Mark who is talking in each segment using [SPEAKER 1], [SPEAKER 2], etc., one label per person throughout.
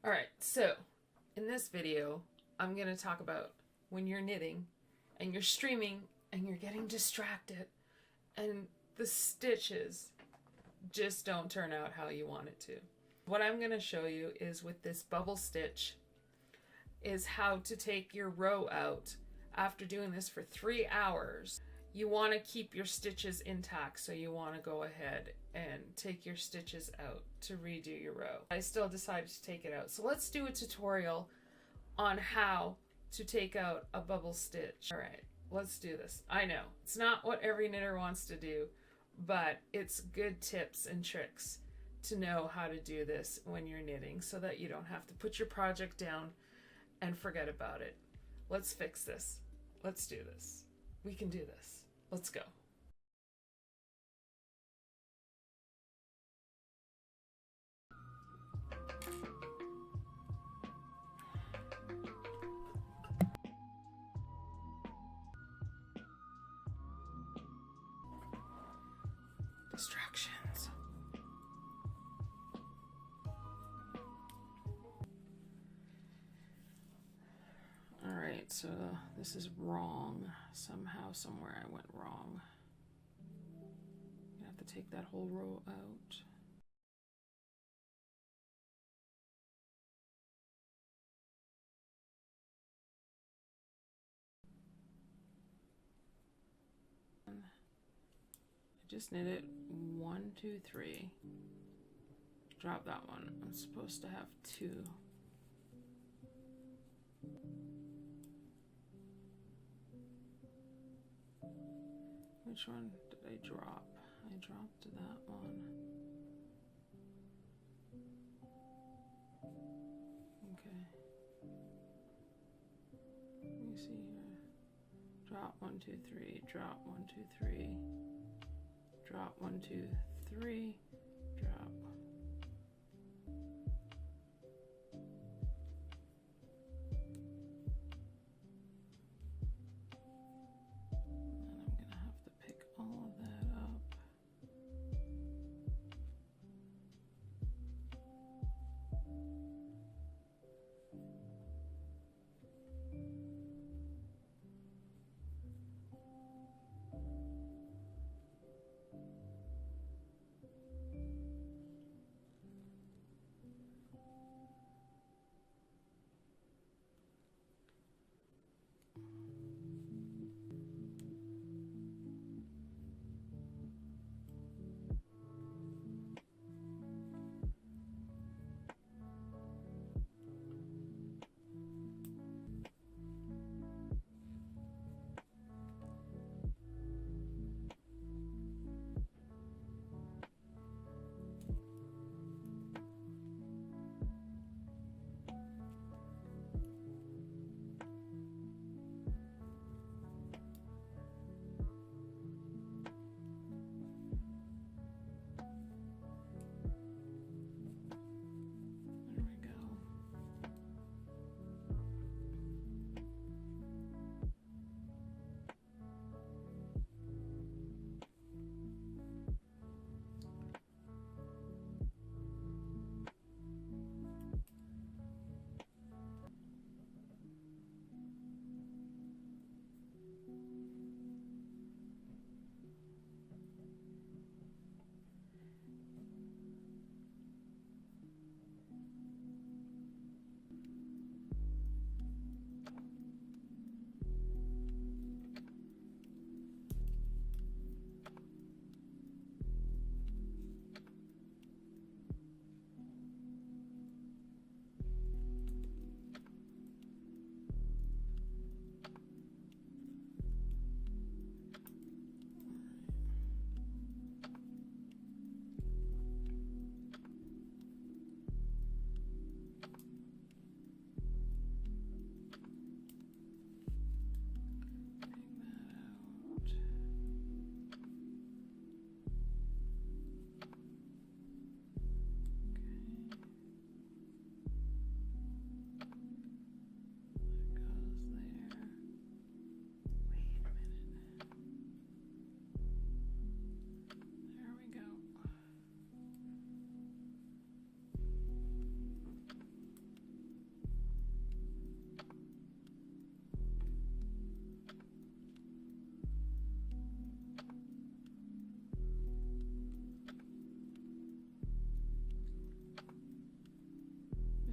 [SPEAKER 1] Alright, so in this video, I'm going to talk about when you're knitting and you're streaming and you're getting distracted and the stitches just don't turn out how you want it to. What I'm going to show you is with this bubble stitch is how to take your row out after doing this for 3 hours. You want to keep your stitches intact, so you want to go ahead and take your stitches out to redo your row. I still decided to take it out. So let's do a tutorial on how to take out a bubble stitch. All right, let's do this. I know it's not what every knitter wants to do, but it's good tips and tricks to know how to do this when you're knitting so that you don't have to put your project down and forget about it. Let's fix this. Let's do this. We can do this. Let's go. Distractions. All right, so this is wrong. Somehow, somewhere I went wrong. You have to take that whole row out. I just knit it 1, 2, 3. Drop that one. I'm supposed to have 2. Which one did I drop? I dropped that one. Okay. Let me see here. Drop 1, 2, 3. Drop 1, 2, 3. Drop 1, 2, 3. Drop.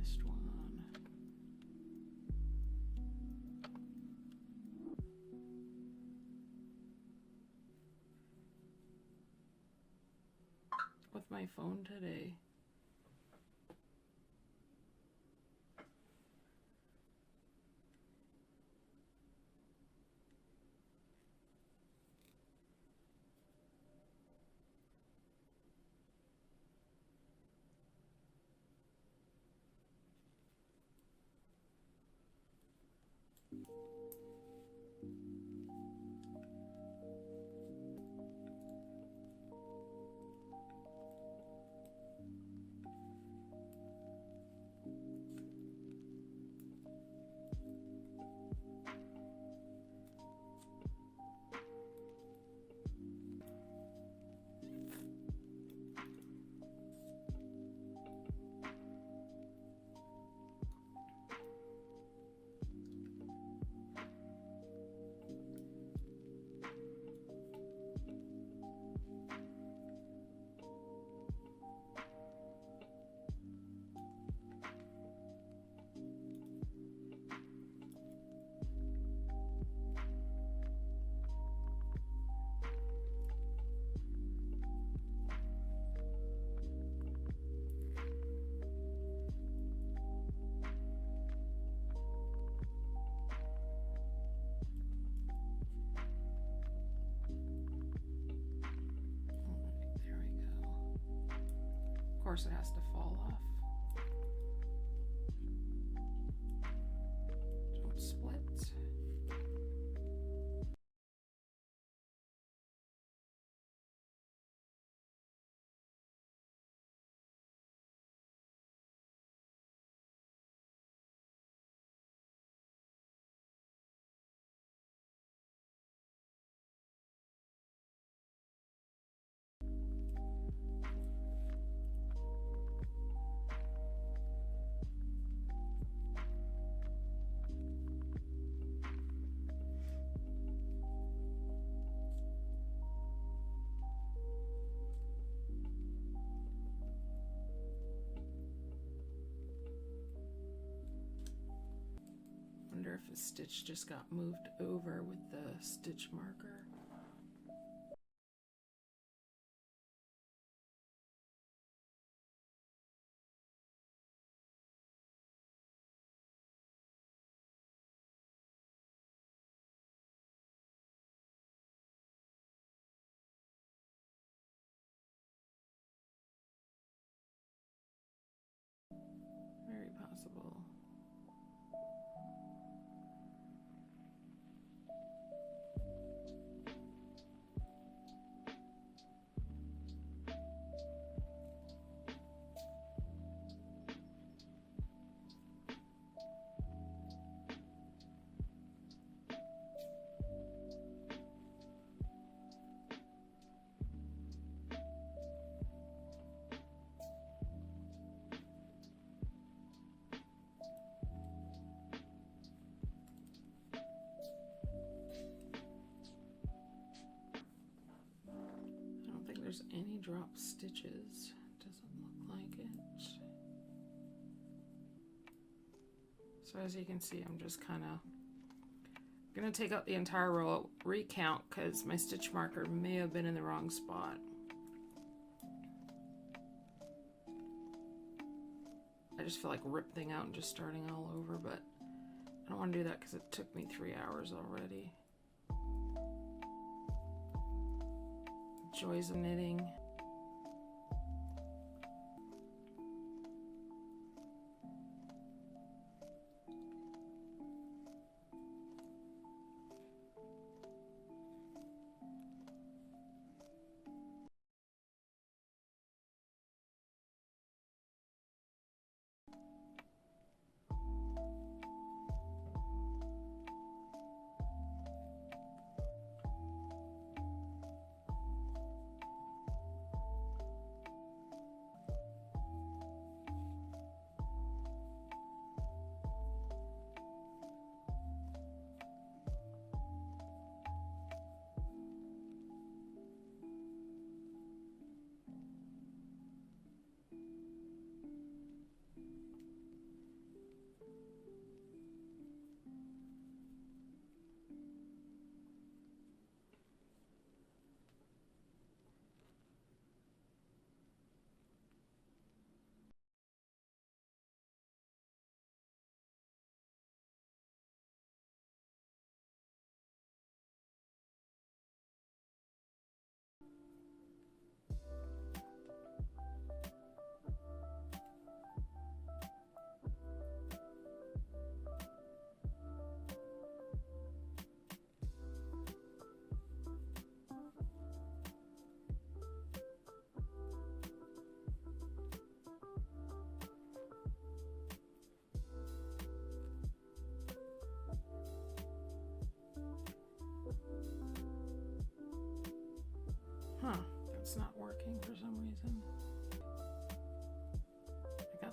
[SPEAKER 1] Missed one. With my phone today. Of course it has to fall off. Don't split. Wonder if a stitch just got moved over with the stitch marker. Very possible. There's any drop stitches. Doesn't look like it. So as you can see, I'm just kind of gonna take out the entire row, recount, because my stitch marker may have been in the wrong spot. I just feel like ripping out and just starting all over, but I don't want to do that because it took me 3 hours already. Joys of knitting.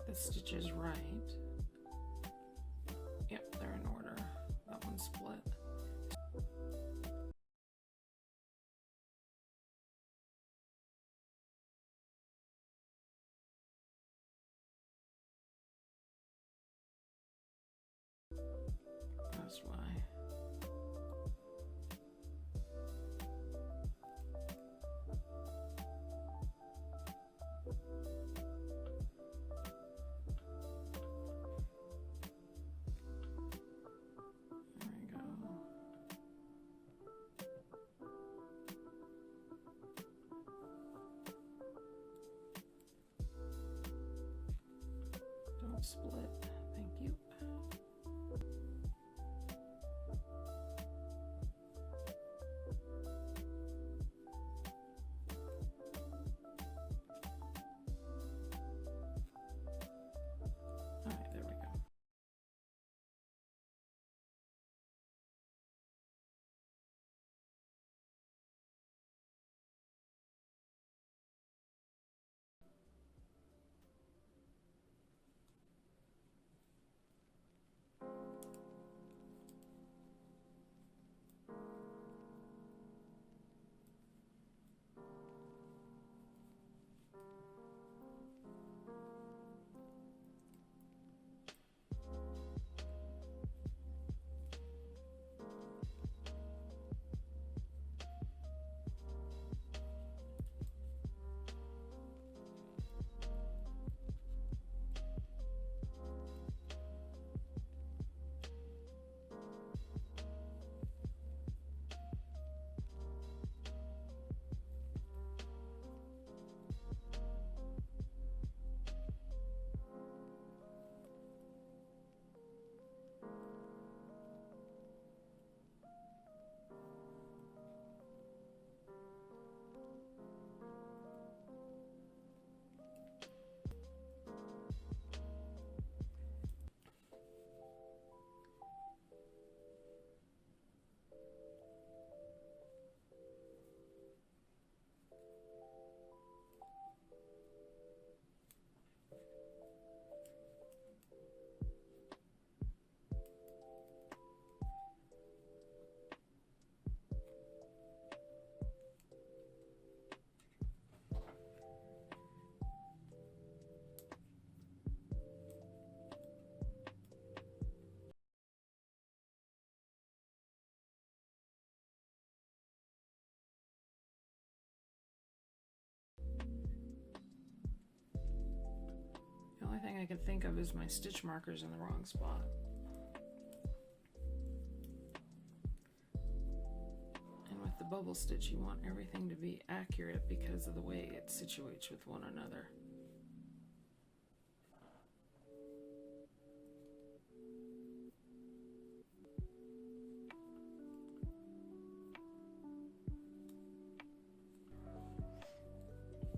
[SPEAKER 1] the stitches right. Yep, they're in order. That one's split. That's why. Split. Thank you. All right, there we go. The only thing I can think of is my stitch marker's in the wrong spot. And with the bubble stitch, you want everything to be accurate because of the way it situates with one another.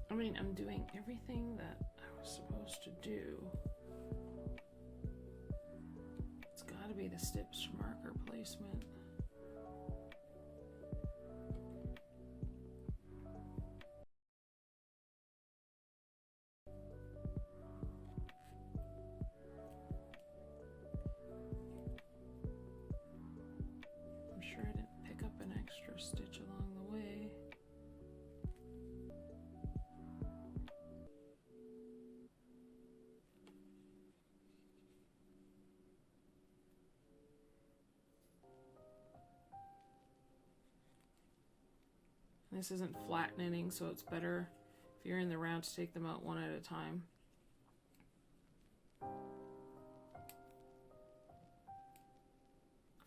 [SPEAKER 1] I mean, I'm doing everything that I was supposed to do. It's got to be the stitch marker placement. I'm sure I didn't pick up an extra stitch along the way. This isn't flat knitting, so it's better if you're in the round to take them out one at a time. If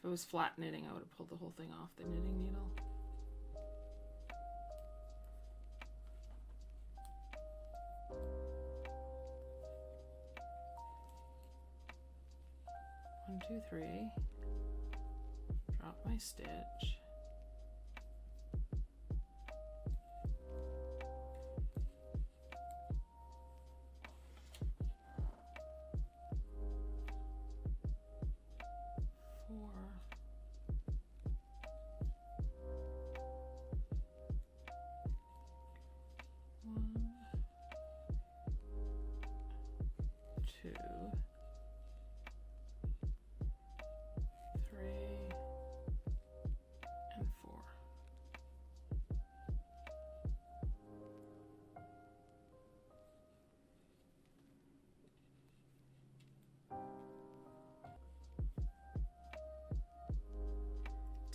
[SPEAKER 1] it was flat knitting, I would have pulled the whole thing off the knitting needle. One, two, three. Drop my stitch.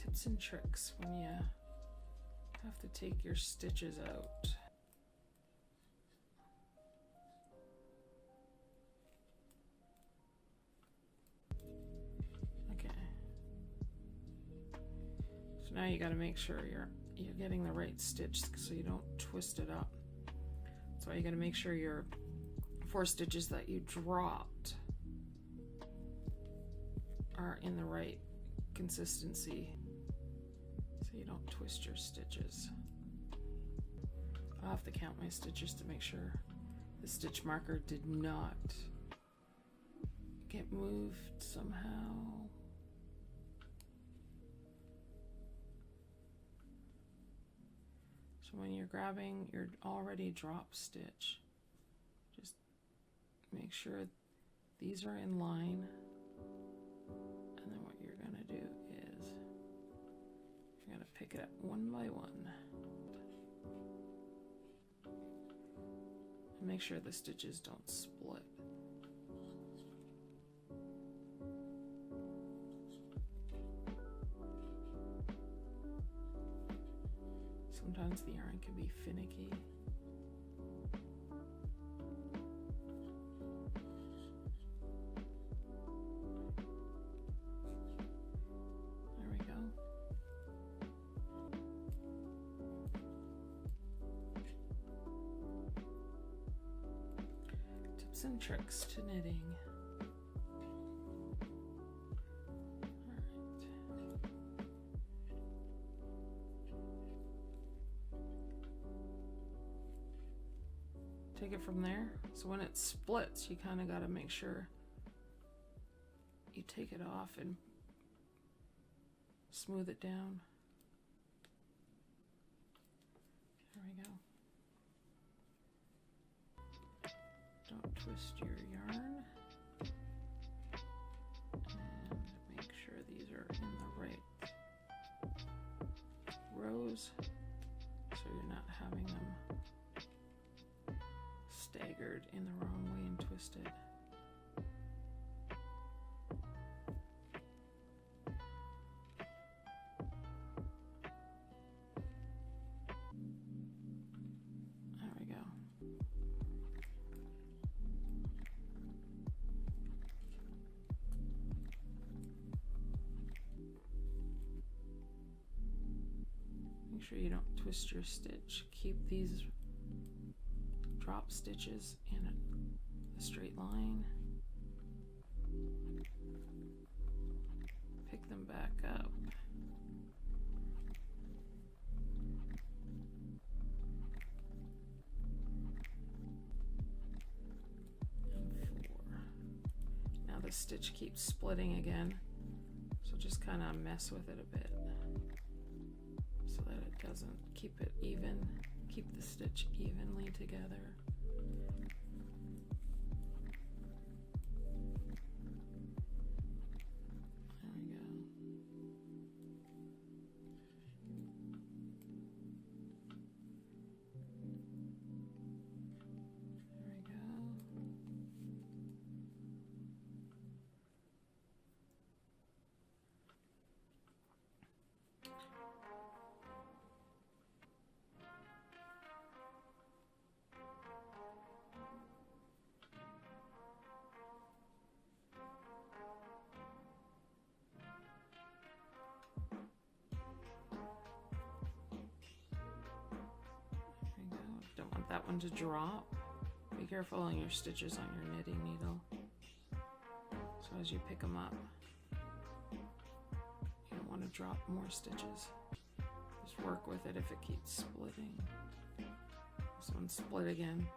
[SPEAKER 1] Tips and tricks when you have to take your stitches out. Okay. So now you got to make sure you're getting the right stitch so you don't twist it up. So you got to make sure your 4 stitches that you dropped are in the right consistency so you don't twist your stitches. I'll have to count my stitches to make sure the stitch marker did not get moved somehow. So when you're grabbing your already dropped stitch, just make sure these are in line. And then what you're gonna do is you're gonna pick it up one by one. And make sure the stitches don't split. Sometimes the yarn can be finicky. There we go. Tips and tricks to knitting. Take it from there. So when it splits, you kind of got to make sure you take it off and smooth it down. There we go. Don't twist your yarn. And make sure these are in the right rows so you're not having them staggered in the wrong way and twisted. There we go. Make sure you don't twist your stitch. Keep these drop stitches in a straight line. Pick them back up. And 4. Now the stitch keeps splitting again, so just kind of mess with it a bit so that it doesn't. Keep it even. Keep the stitch evenly together. There we go. There we go. Don't want that one to drop. Be careful on your stitches on your knitting needle. So as you pick them up, you don't want to drop more stitches. Just work with it if it keeps splitting. This one split again.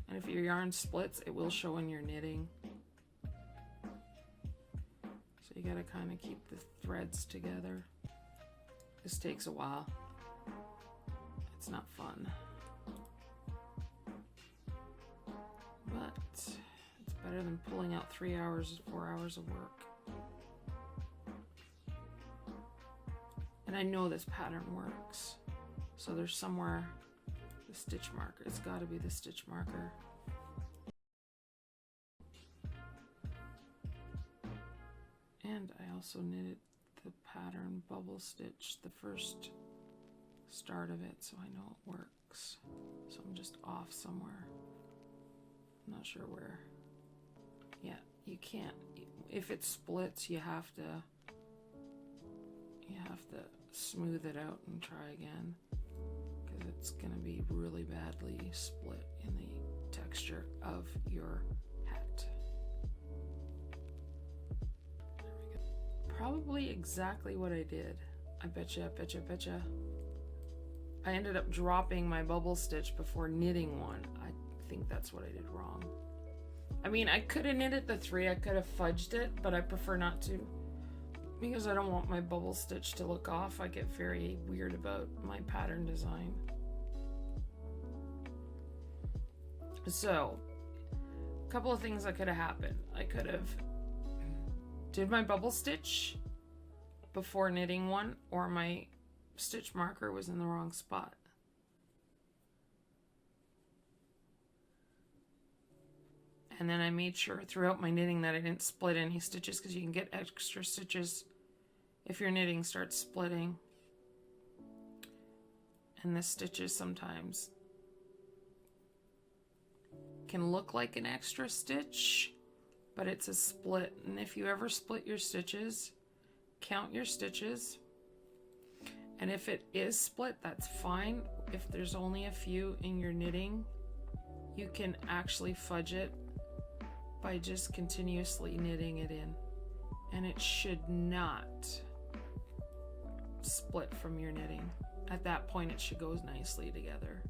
[SPEAKER 1] And if your yarn splits, it will show in your knitting. So you gotta kind of keep the threads together. This takes a while. It's not fun. But it's better than pulling out 3 hours, 4 hours of work. And I know this pattern works. So there's The stitch marker. It's got to be the stitch marker. And I also knitted the pattern bubble stitch the first start of it, so I know it works. So I'm just off somewhere. I'm not sure where. Yeah, you can't. If it splits, you have to smooth it out and try again, because it's gonna be really badly split in the texture of your hat. There we go. Probably exactly what I did. I betcha. I ended up dropping my bubble stitch before knitting one. I think that's what I did wrong. I mean, I could have knitted the 3, I could have fudged it, but I prefer not to, because I don't want my bubble stitch to look off. I get very weird about my pattern design. So, a couple of things that could have happened. I could have did my bubble stitch before knitting one, or my stitch marker was in the wrong spot. And then I made sure throughout my knitting that I didn't split any stitches, because you can get extra stitches if your knitting starts splitting. And the stitches sometimes can look like an extra stitch, but it's a split. And if you ever split your stitches, count your stitches. And if it is split, that's fine. If there's only a few in your knitting, you can actually fudge it by just continuously knitting it in. And it should not split from your knitting. At that point, it should go nicely together.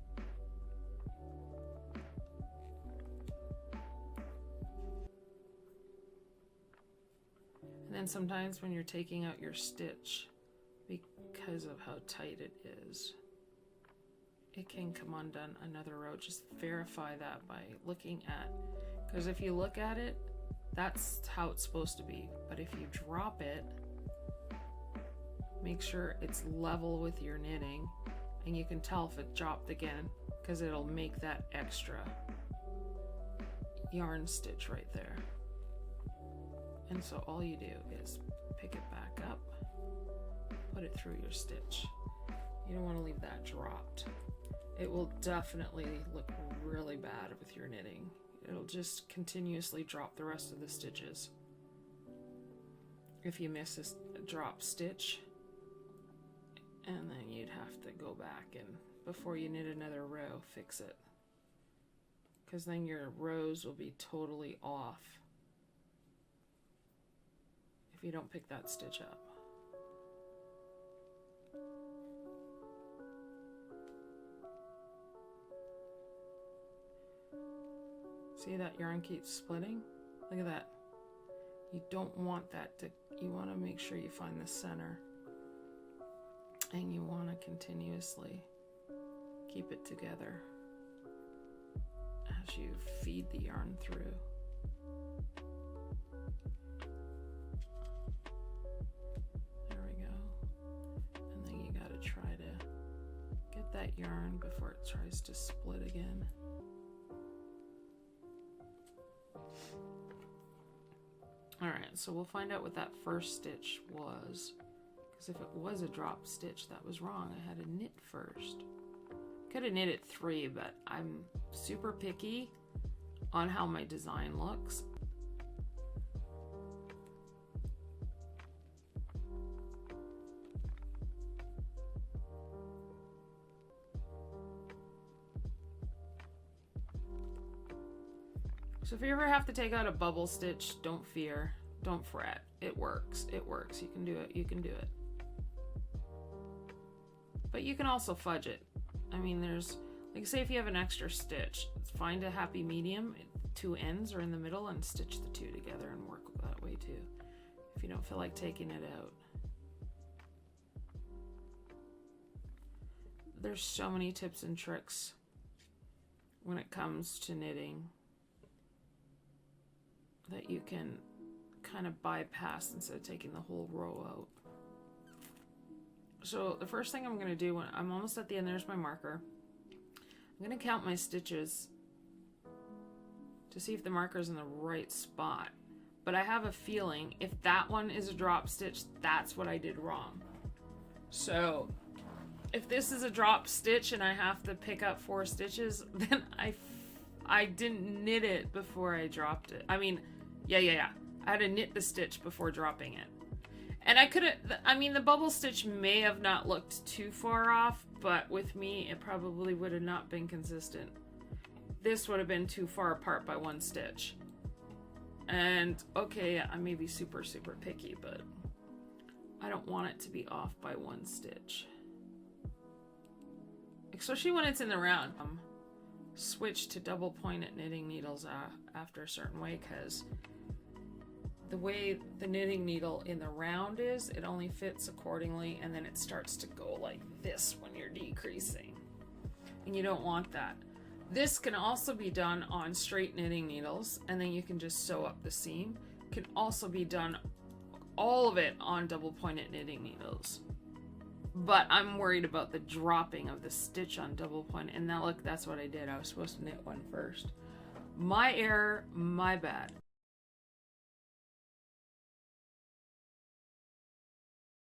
[SPEAKER 1] And then sometimes when you're taking out your stitch, because of how tight it is, it can come undone another row. Just verify that by looking at, because if you look at it, that's how it's supposed to be. But if you drop it, make sure it's level with your knitting, and you can tell if it dropped again, because it'll make that extra yarn stitch right there. And so all you do is pick it back up, put it through your stitch. You don't want to leave that dropped. It will definitely look really bad with your knitting. It'll just continuously drop the rest of the stitches. If you miss a drop stitch, and then you'd have to go back and, before you knit another row, fix it. Because then your rows will be totally off if you don't pick that stitch up. See that yarn keeps splitting? Look at that. You don't want that to, you want to make sure you find the center. And you want to continuously keep it together as you feed the yarn through. There we go. And then you got to try to get that yarn before it tries to split again. Alright, so we'll find out what that first stitch was. Because if it was a drop stitch, that was wrong. I had to knit first. Could have knitted 3, but I'm super picky on how my design looks. So if you ever have to take out a bubble stitch, don't fear, don't fret. It works, it works. You can do it, you can do it. But you can also fudge it. I mean, there's, like, say if you have an extra stitch, find a happy medium, 2 ends are in the middle, and stitch the 2 together and work that way too, if you don't feel like taking it out. There's so many tips and tricks when it comes to knitting that you can kind of bypass instead of taking the whole row out. So the first thing I'm going to do when I'm almost at the end, there's my marker. I'm gonna count my stitches to see if the marker's in the right spot. But I have a feeling if that one is a drop stitch, that's what I did wrong. So if this is a drop stitch and I have to pick up 4 stitches, then I didn't knit it before I dropped it. I mean, yeah. I had to knit the stitch before dropping it. And I could have, I mean, the bubble stitch may have not looked too far off, but with me, it probably would have not been consistent. This would have been too far apart by 1 stitch. And okay, I may be super, super picky, but I don't want it to be off by 1 stitch. Especially when it's in the round. Switch to double pointed knitting needles after a certain way, because the way the knitting needle in the round is, it only fits accordingly, and then it starts to go like this when you're decreasing. And you don't want that. This can also be done on straight knitting needles, and then you can just sew up the seam. It can also be done, all of it, on double pointed knitting needles. But I'm worried about the dropping of the stitch on double point. And now look, that's what I did. I was supposed to knit one first. My error, my bad.